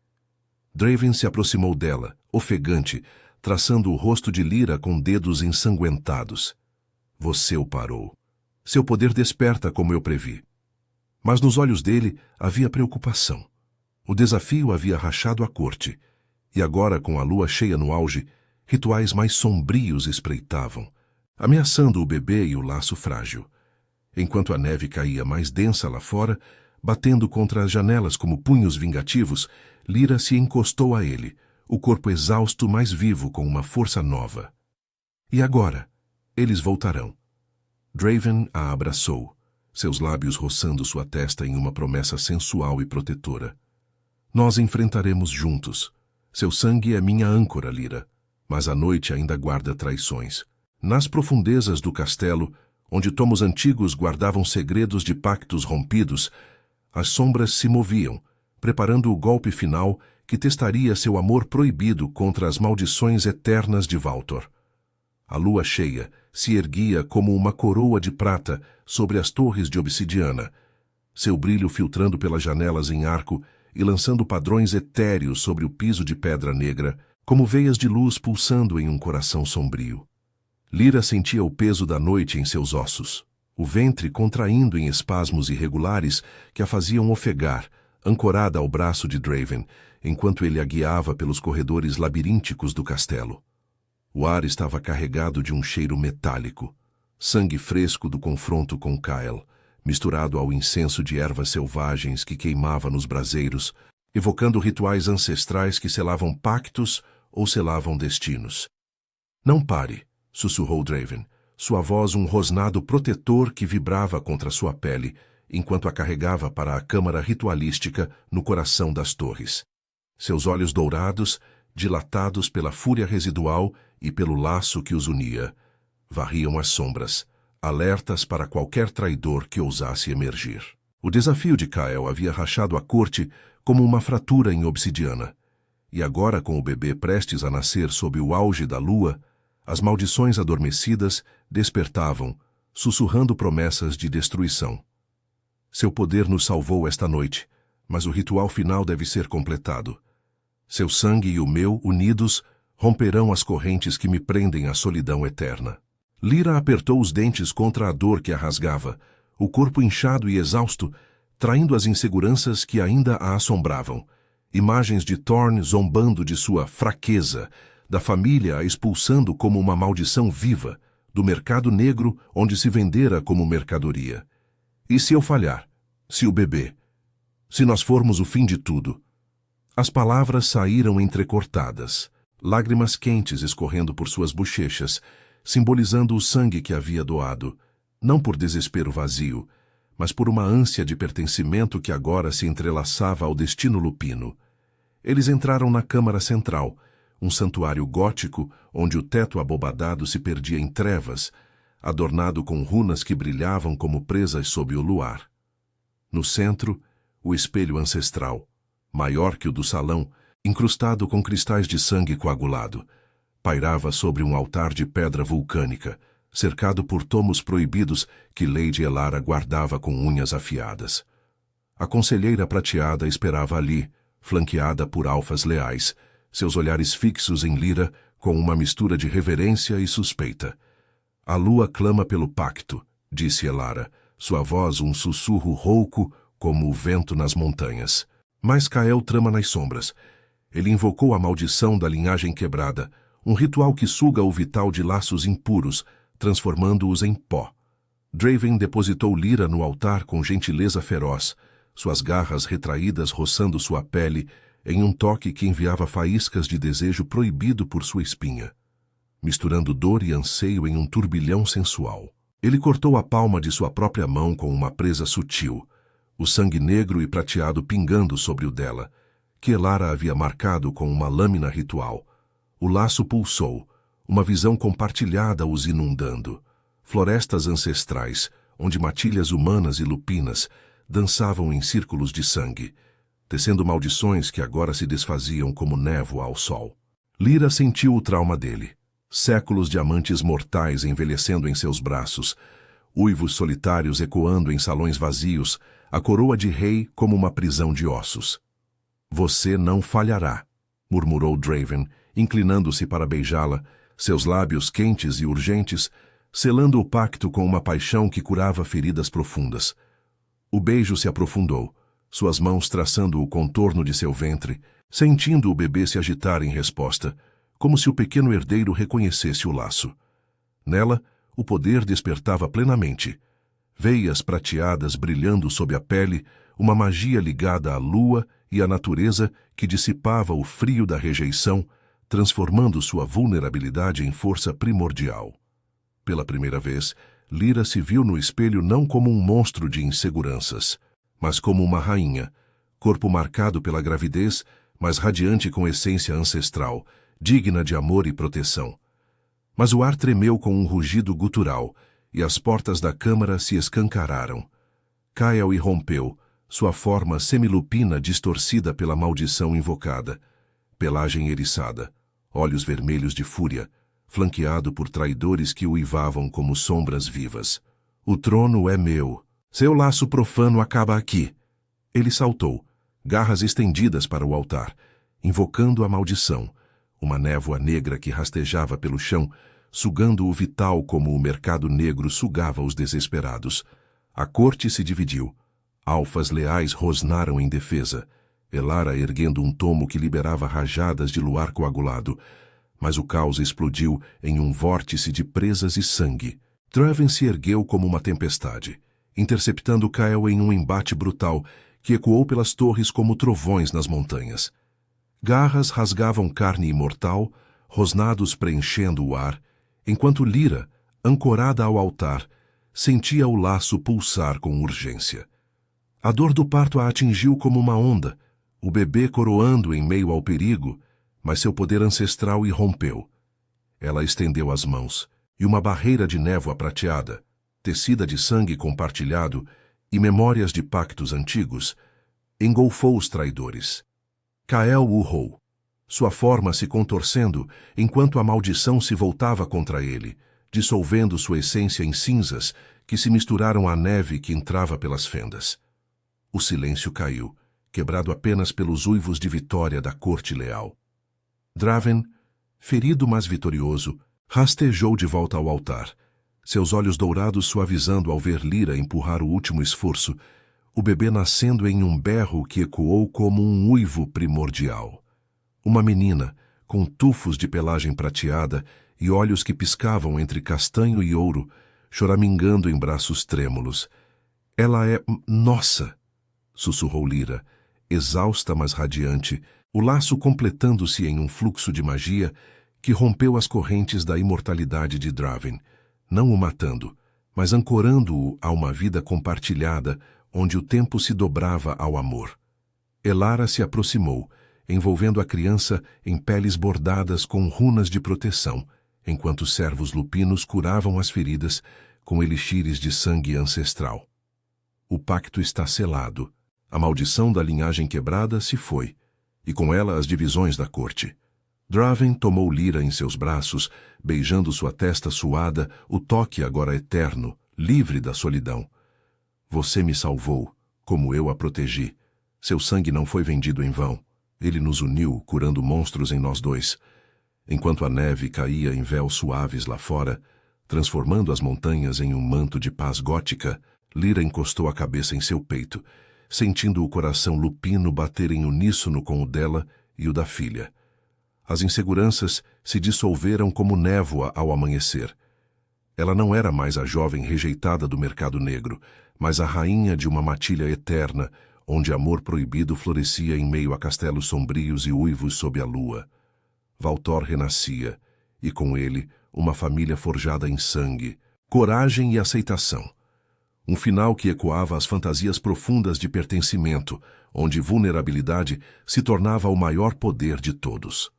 Draven se aproximou dela, ofegante, traçando o rosto de Lyra com dedos ensanguentados. Você o parou. Seu poder desperta como eu previ. Mas nos olhos dele havia preocupação. O desafio havia rachado a corte, e agora, com a lua cheia no auge, rituais mais sombrios espreitavam, ameaçando o bebê e o laço frágil. Enquanto a neve caía mais densa lá fora, batendo contra as janelas como punhos vingativos, Lyra se encostou a ele, o corpo exausto mais vivo com uma força nova. E agora? Eles voltarão. Draven a abraçou, seus lábios roçando sua testa em uma promessa sensual e protetora. Nós enfrentaremos juntos. Seu sangue é minha âncora, Lyra, mas a noite ainda guarda traições. Nas profundezas do castelo, onde tomos antigos guardavam segredos de pactos rompidos, as sombras se moviam, preparando o golpe final que testaria seu amor proibido contra as maldições eternas de Valtor. A lua cheia se erguia como uma coroa de prata sobre as torres de obsidiana, seu brilho filtrando pelas janelas em arco e lançando padrões etéreos sobre o piso de pedra negra, como veias de luz pulsando em um coração sombrio. Lyra sentia o peso da noite em seus ossos, o ventre contraindo em espasmos irregulares que a faziam ofegar, ancorada ao braço de Draven, enquanto ele a guiava pelos corredores labirínticos do castelo. O ar estava carregado de um cheiro metálico, sangue fresco do confronto com Kael, misturado ao incenso de ervas selvagens que queimava nos braseiros, evocando rituais ancestrais que selavam pactos ou selavam destinos. Não pare, sussurrou Draven, sua voz um rosnado protetor que vibrava contra sua pele, enquanto a carregava para a câmara ritualística no coração das torres. Seus olhos dourados, dilatados pela fúria residual e pelo laço que os unia, varriam as sombras, alertas para qualquer traidor que ousasse emergir. O desafio de Kael havia rachado a corte como uma fratura em obsidiana, e agora, com o bebê prestes a nascer sob o auge da lua, as maldições adormecidas despertavam, sussurrando promessas de destruição. Seu poder nos salvou esta noite, mas o ritual final deve ser completado. Seu sangue e o meu, unidos, romperão as correntes que me prendem à solidão eterna. Lyra apertou os dentes contra a dor que a rasgava, o corpo inchado e exausto, traindo as inseguranças que ainda a assombravam. Imagens de Thorn zombando de sua fraqueza, da família a expulsando como uma maldição viva, do mercado negro onde se vendera como mercadoria. E se eu falhar? Se o bebê? Se nós formos o fim de tudo? As palavras saíram entrecortadas, lágrimas quentes escorrendo por suas bochechas, simbolizando o sangue que havia doado, não por desespero vazio, mas por uma ânsia de pertencimento que agora se entrelaçava ao destino lupino. Eles entraram na câmara central, um santuário gótico onde o teto abobadado se perdia em trevas, adornado com runas que brilhavam como presas sob o luar. No centro, o espelho ancestral, maior que o do salão, incrustado com cristais de sangue coagulado, pairava sobre um altar de pedra vulcânica, cercado por tomos proibidos que Lady Elara guardava com unhas afiadas. A conselheira prateada esperava ali, flanqueada por alfas leais, seus olhares fixos em Lyra com uma mistura de reverência e suspeita. A lua clama pelo pacto, disse Elara, sua voz um sussurro rouco como o vento nas montanhas. Mas Kael trama nas sombras. Ele invocou a maldição da linhagem quebrada, um ritual que suga o vital de laços impuros, transformando-os em pó. Draven depositou Lyra no altar com gentileza feroz, suas garras retraídas roçando sua pele, em um toque que enviava faíscas de desejo proibido por sua espinha, misturando dor e anseio em um turbilhão sensual. Ele cortou a palma de sua própria mão com uma presa sutil, o sangue negro e prateado pingando sobre o dela, que Elara havia marcado com uma lâmina ritual. O laço pulsou, uma visão compartilhada os inundando. Florestas ancestrais, onde matilhas humanas e lupinas dançavam em círculos de sangue, tecendo maldições que agora se desfaziam como névoa ao sol. Lyra sentiu o trauma dele. Séculos de amantes mortais envelhecendo em seus braços, uivos solitários ecoando em salões vazios, a coroa de rei como uma prisão de ossos. Você não falhará, murmurou Draven, inclinando-se para beijá-la, seus lábios quentes e urgentes, selando o pacto com uma paixão que curava feridas profundas. O beijo se aprofundou, suas mãos traçando o contorno de seu ventre, sentindo o bebê se agitar em resposta, como se o pequeno herdeiro reconhecesse o laço. Nela, o poder despertava plenamente. Veias prateadas brilhando sob a pele, uma magia ligada à lua e à natureza que dissipava o frio da rejeição, transformando sua vulnerabilidade em força primordial. Pela primeira vez, Lyra se viu no espelho não como um monstro de inseguranças, mas como uma rainha, corpo marcado pela gravidez, mas radiante com essência ancestral, digna de amor e proteção. Mas o ar tremeu com um rugido gutural, e as portas da câmara se escancararam. Kael irrompeu, sua forma semilupina distorcida pela maldição invocada, pelagem eriçada, olhos vermelhos de fúria, flanqueado por traidores que uivavam como sombras vivas. O trono é meu. Seu laço profano acaba aqui. Ele saltou, garras estendidas para o altar, invocando a maldição, uma névoa negra que rastejava pelo chão, sugando o vital como o mercado negro sugava os desesperados. A corte se dividiu. Alfas leais rosnaram em defesa, Elara erguendo um tomo que liberava rajadas de luar coagulado, mas o caos explodiu em um vórtice de presas e sangue. Draven se ergueu como uma tempestade, interceptando Kael em um embate brutal que ecoou pelas torres como trovões nas montanhas. Garras rasgavam carne imortal, rosnados preenchendo o ar, enquanto Lyra, ancorada ao altar, sentia o laço pulsar com urgência. A dor do parto a atingiu como uma onda, o bebê coroando em meio ao perigo, mas seu poder ancestral irrompeu. Ela estendeu as mãos, e uma barreira de névoa prateada, tecida de sangue compartilhado e memórias de pactos antigos, engolfou os traidores. Kael urrou, sua forma se contorcendo enquanto a maldição se voltava contra ele, dissolvendo sua essência em cinzas que se misturaram à neve que entrava pelas fendas. O silêncio caiu, quebrado apenas pelos uivos de vitória da corte leal. Draven, ferido mas vitorioso, rastejou de volta ao altar, seus olhos dourados suavizando ao ver Lyra empurrar o último esforço, o bebê nascendo em um berro que ecoou como um uivo primordial. Uma menina, com tufos de pelagem prateada e olhos que piscavam entre castanho e ouro, choramingando em braços trêmulos. Ela é nossa! Sussurrou Lyra, exausta mas radiante, o laço completando-se em um fluxo de magia que rompeu as correntes da imortalidade de Draven, não o matando, mas ancorando-o a uma vida compartilhada onde o tempo se dobrava ao amor. Elara se aproximou, envolvendo a criança em peles bordadas com runas de proteção, enquanto servos lupinos curavam as feridas com elixires de sangue ancestral. O pacto está selado. A maldição da linhagem quebrada se foi, e com ela as divisões da corte. Draven tomou Lyra em seus braços, beijando sua testa suada, o toque agora eterno, livre da solidão. Você me salvou, como eu a protegi. Seu sangue não foi vendido em vão. Ele nos uniu, curando monstros em nós dois. Enquanto a neve caía em véus suaves lá fora, transformando as montanhas em um manto de paz gótica, Lyra encostou a cabeça em seu peito, sentindo o coração lupino bater em uníssono com o dela e o da filha. As inseguranças se dissolveram como névoa ao amanhecer. Ela não era mais a jovem rejeitada do mercado negro, mas a rainha de uma matilha eterna, onde amor proibido florescia em meio a castelos sombrios e uivos sob a lua. Valtor renascia, e com ele uma família forjada em sangue, coragem e aceitação. Um final que ecoava as fantasias profundas de pertencimento, onde vulnerabilidade se tornava o maior poder de todos.